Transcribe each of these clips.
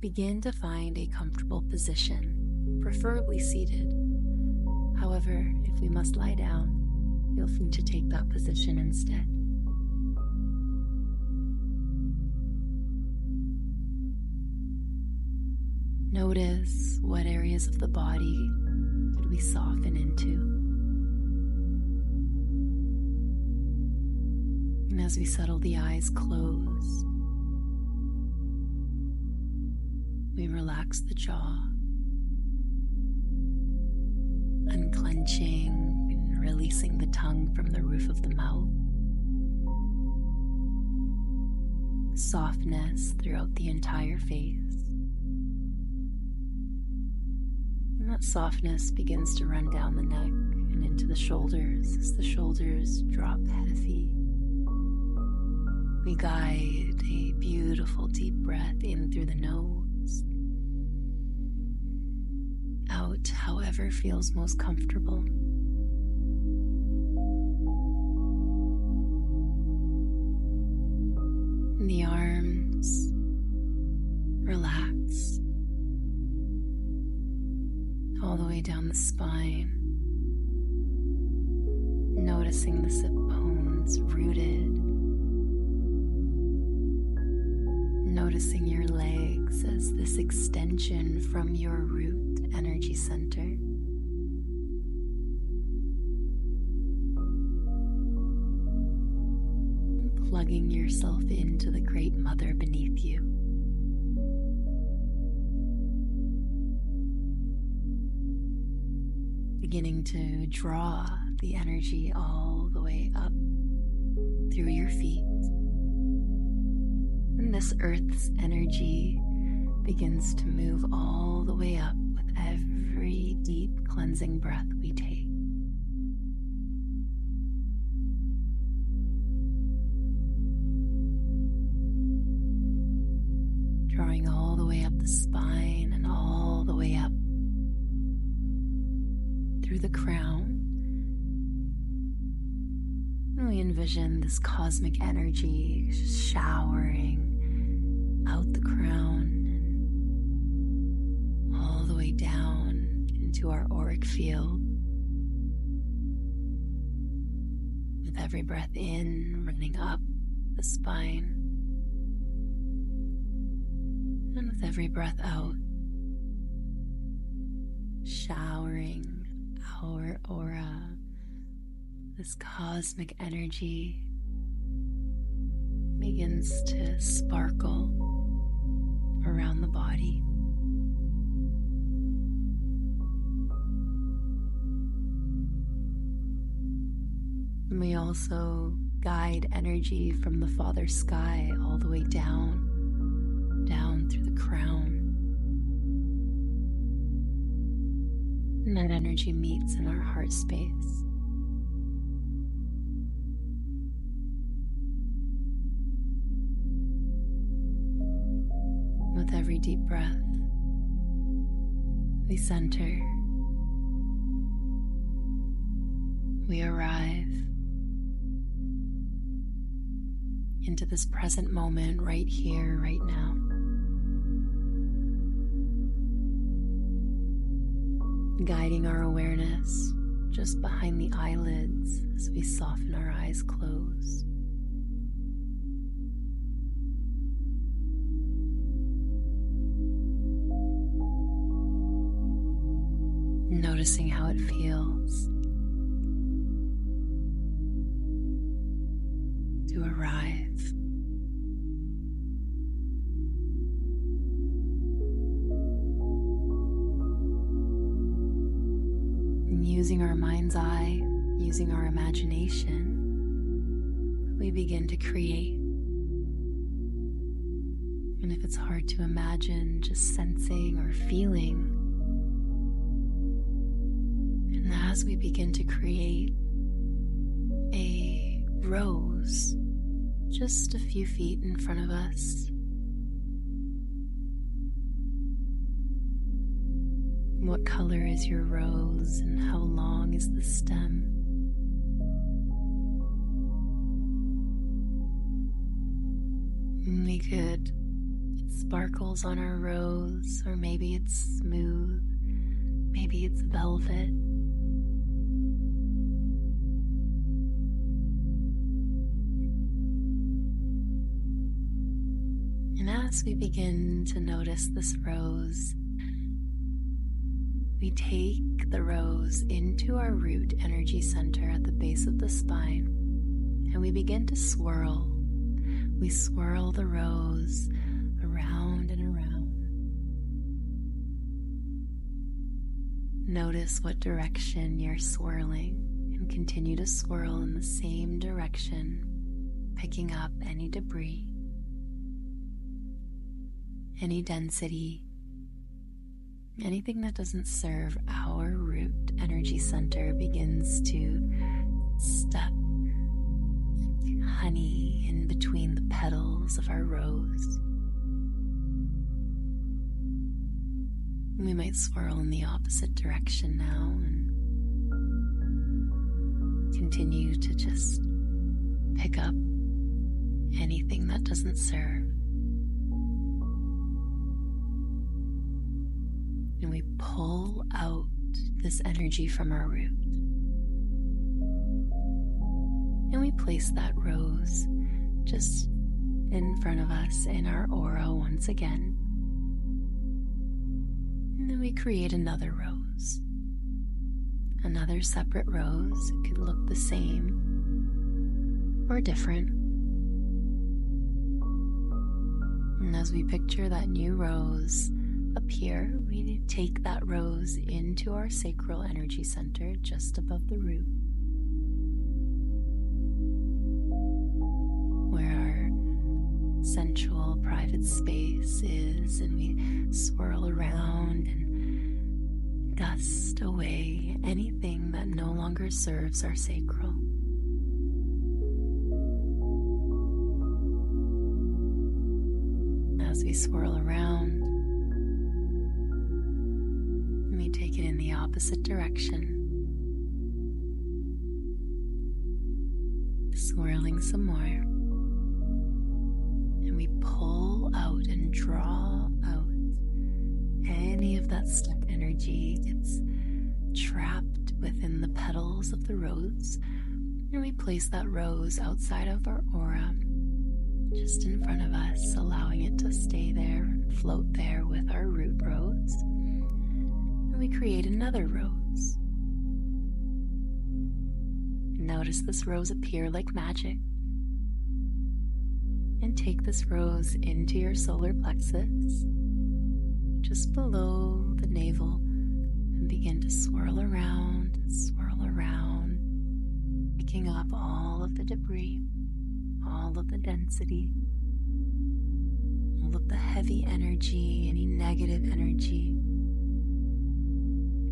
Begin to find a comfortable position, preferably seated. However, if we must lie down, feel free to take that position instead. Notice what areas of the body could we soften into. And as we settle the eyes closed, we relax the jaw, unclenching and releasing the tongue from the roof of the mouth. Softness throughout the entire face. And that softness begins to run down the neck and into the shoulders as the shoulders drop heavy. We guide a beautiful deep breath in through the nose, out however feels most comfortable. And the arms relax all the way down the spine, noticing the sit bones rooted, noticing your legs as this extension from your root energy center. Plugging yourself into the Great Mother beneath you. Beginning to draw the energy all the way up through your feet. And this earth's energy begins to move all the way up with every deep cleansing breath we take. Drawing all the way up the spine and all the way up through the crown. And we envision this cosmic energy just showering out the crown and all the way down into our auric field. With every breath in, running up the spine. And with every breath out, showering our aura, this cosmic energy begins to sparkle around the body. And we also guide energy from the Father Sky all the way down through the crown. And that energy meets in our heart space. With every deep breath, we center. We arrive into this present moment right here, right now. Guiding our awareness just behind the eyelids as we soften our eyes closed. Noticing how it feels to arrive. Using our mind's eye, using our imagination, we begin to create. And if it's hard to imagine, just sensing or feeling. And as we begin to create a rose just a few feet in front of us, what color is your rose and how long is the stem? We could sparkles on our rose, or maybe it's smooth, maybe it's velvet. And as we begin to notice this rose, we take the rose into our root energy center at the base of the spine, and we begin to swirl. We swirl the rose around and around. Notice what direction you're swirling and continue to swirl in the same direction, picking up any debris, any density, anything that doesn't serve our root energy center begins to stuck honey in between the petals of our rose. We might swirl in the opposite direction now and continue to just pick up anything that doesn't serve. And we pull out this energy from our root. And we place that rose just in front of us in our aura once again. And then we create another rose. Another separate rose. It could look the same or different. And as we picture that new rose appear, we take that rose into our sacral energy center just above the root, where our sensual private space is, and we swirl around and gust away anything that no longer serves our sacral. As we swirl around, we take it in the opposite direction, swirling some more, and we pull out and draw out any of that stuck energy. It's trapped within the petals of the rose, and we place that rose outside of our aura, just in front of us, allowing it to stay there and float there with our root rose. And we create another rose. Notice this rose appear like magic. And take this rose into your solar plexus, just below the navel, and begin to swirl around, picking up all of the debris, all of the density, all of the heavy energy, any negative energy,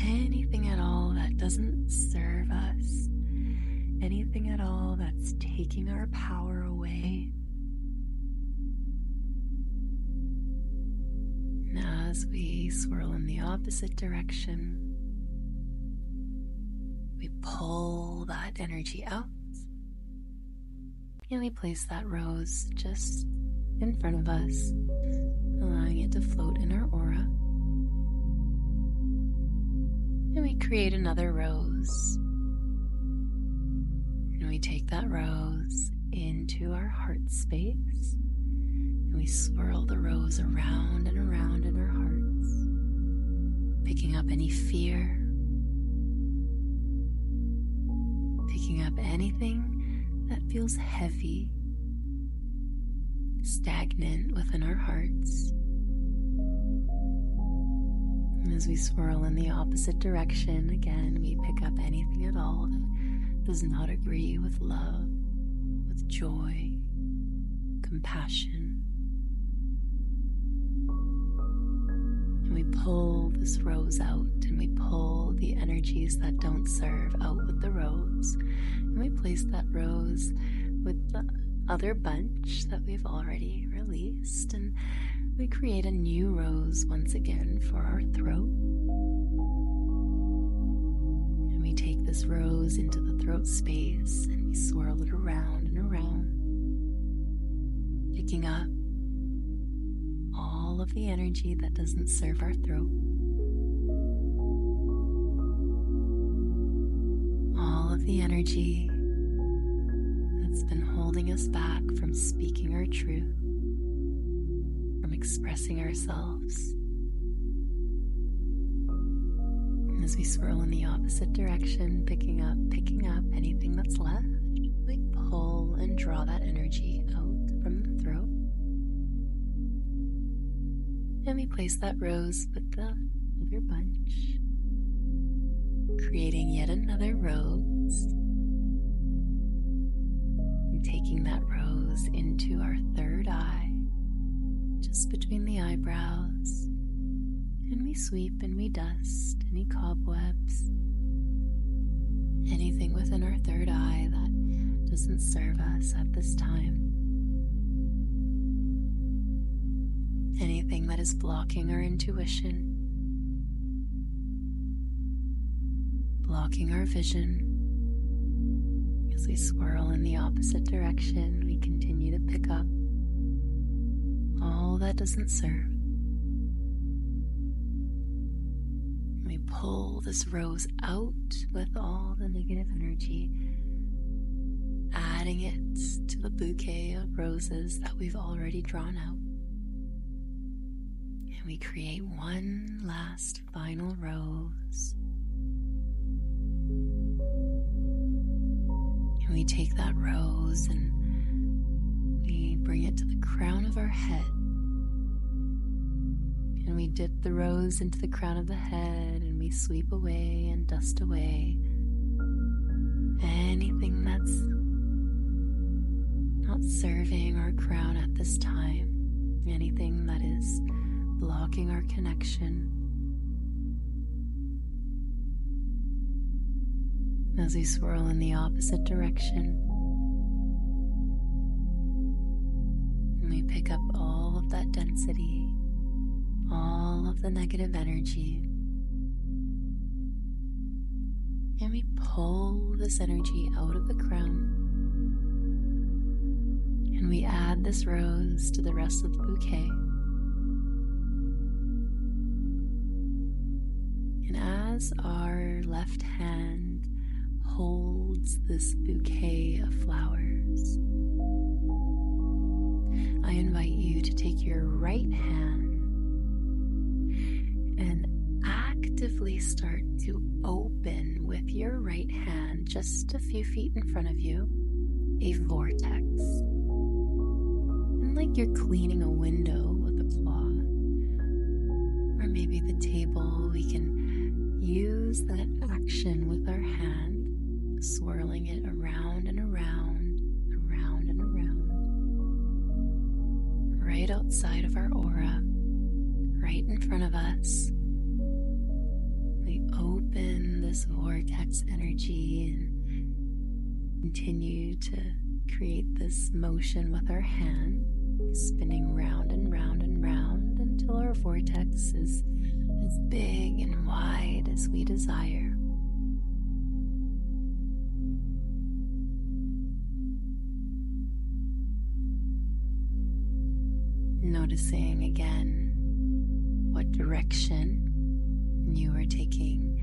anything at all that doesn't serve us, anything at all that's taking our power away. Now, as we swirl in the opposite direction, we pull that energy out, and we place that rose just in front of us, allowing it to float in our aura. And we create another rose. And we take that rose into our heart space, and we swirl the rose around and around in our hearts, picking up any fear, picking up anything that feels heavy, stagnant within our hearts. And as we swirl in the opposite direction, again, we pick up anything at all that does not agree with love, with joy, compassion. And we pull this rose out, and we pull the energies that don't serve out with the rose. And we place that rose with the other bunch that we've already released, and we create a new rose once again for our throat. And we take this rose into the throat space, and we swirl it around and around, picking up all of the energy that doesn't serve our throat, all of the energy that's been holding us back from speaking our truth, from expressing ourselves. And as we swirl in the opposite direction, picking up anything that's left, we pull and draw that energy out from the throat. And we place that rose with the other bunch, creating yet another rose. And taking that rose into our third eye, just between the eyebrows. And we sweep and we dust any cobwebs, anything within our third eye that doesn't serve us at this time. Anything that is blocking our intuition, blocking our vision. As we swirl in the opposite direction, we continue to pick up all that doesn't serve. We pull this rose out with all the negative energy, adding it to the bouquet of roses that we've already drawn out. And we create one last final rose. And we take that rose and we bring it to the crown of our head. And we dip the rose into the crown of the head and we sweep away and dust away anything that's not serving our crown at this time, anything that is blocking our connection. As we swirl in the opposite direction, and we pick up all of that density, all of the negative energy, and we pull this energy out of the crown, and we add this rose to the rest of the bouquet. And as our left hand holds this bouquet of flowers, I invite you to take your right hand and actively start to open with your right hand, just a few feet in front of you, a vortex. And like you're cleaning a window with a cloth, or maybe the table, we can use that action with our hand, swirling it around and around, around and around, right outside of our aura, right in front of us. We open this vortex energy and continue to create this motion with our hand, spinning round and round and round until our vortex is as big and wide as we desire. Noticing again what direction you are taking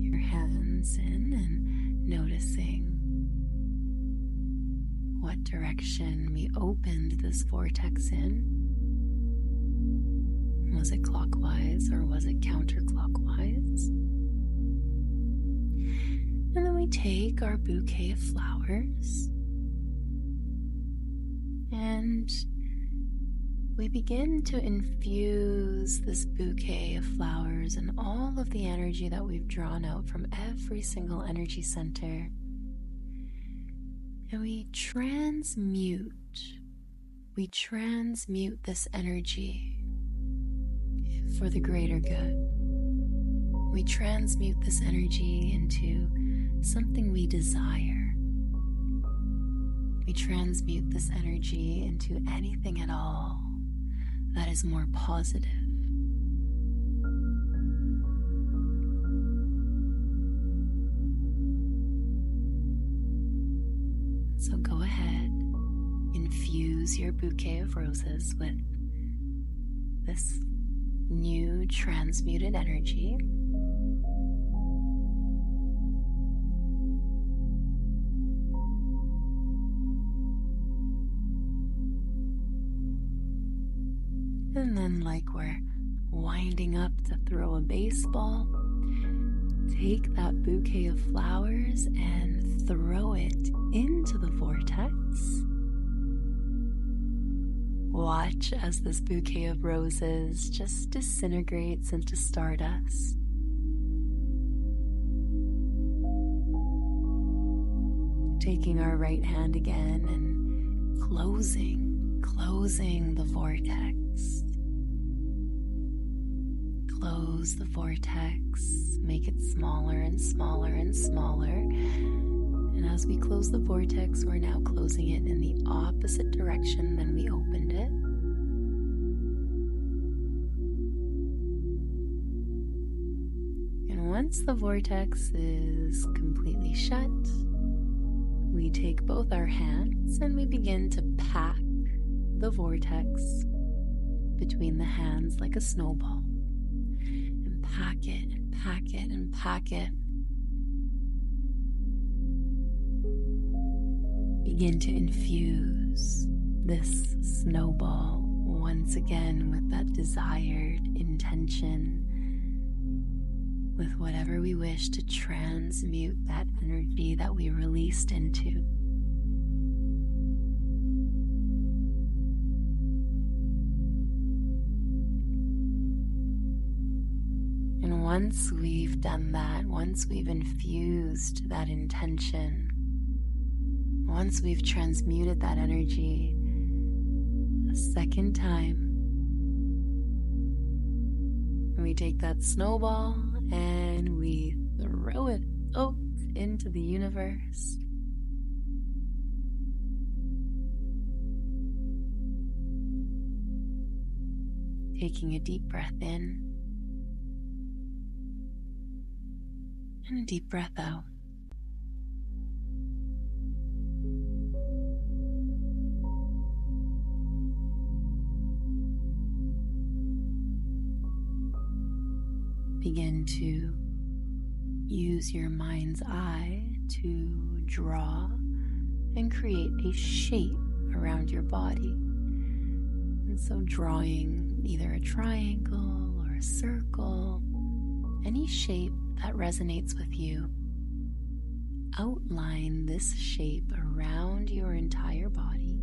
your hands in, and noticing what direction we opened this vortex in. Was it clockwise or was it counterclockwise? And then we take our bouquet of flowers and we begin to infuse this bouquet of flowers and all of the energy that we've drawn out from every single energy center. And we transmute this energy for the greater good. We transmute this energy into something we desire. We transmute this energy into anything at all that is more positive. So go ahead, infuse your bouquet of roses with this new transmuted energy. And then, like we're winding up to throw a baseball, take that bouquet of flowers and throw it into the vortex. Watch as this bouquet of roses just disintegrates into stardust. Taking our right hand again and closing the vortex. Close the vortex, make it smaller and smaller and smaller. And as we close the vortex, we're now closing it in the opposite direction than we opened it. And once the vortex is completely shut, we take both our hands and we begin to pack the vortex between the hands like a snowball. And pack it and pack it and pack it. Begin to infuse this snowball once again with that desired intention, with whatever we wish to transmute that energy that we released into. And once we've done that, once we've infused that intention, once we've transmuted that energy a second time, we take that snowball and we throw it out into the universe. Taking a deep breath in and a deep breath out. Begin to use your mind's eye to draw and create a shape around your body. And so drawing either a triangle or a circle, any shape that resonates with you, outline this shape around your entire body.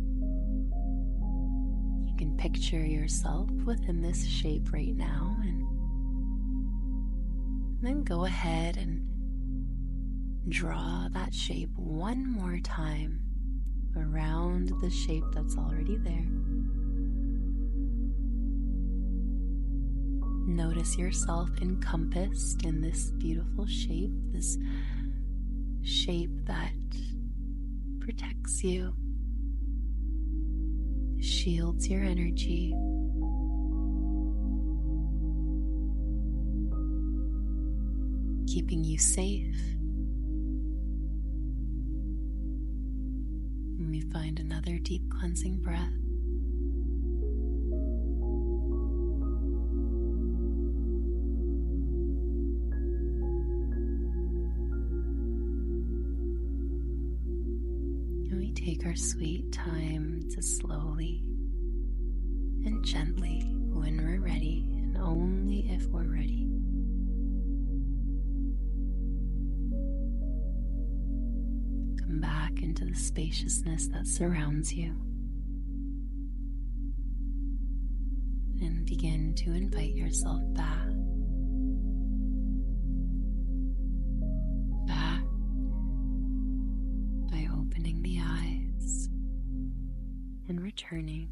You can picture yourself within this shape right now, and then go ahead and draw that shape one more time around the shape that's already there. Notice yourself encompassed in this beautiful shape, this shape that protects you, shields your energy, keeping you safe. And we find another deep cleansing breath. And we take our sweet time to slowly and gently, when we're ready, and only if we're ready, back into the spaciousness that surrounds you, and begin to invite yourself back by opening the eyes and returning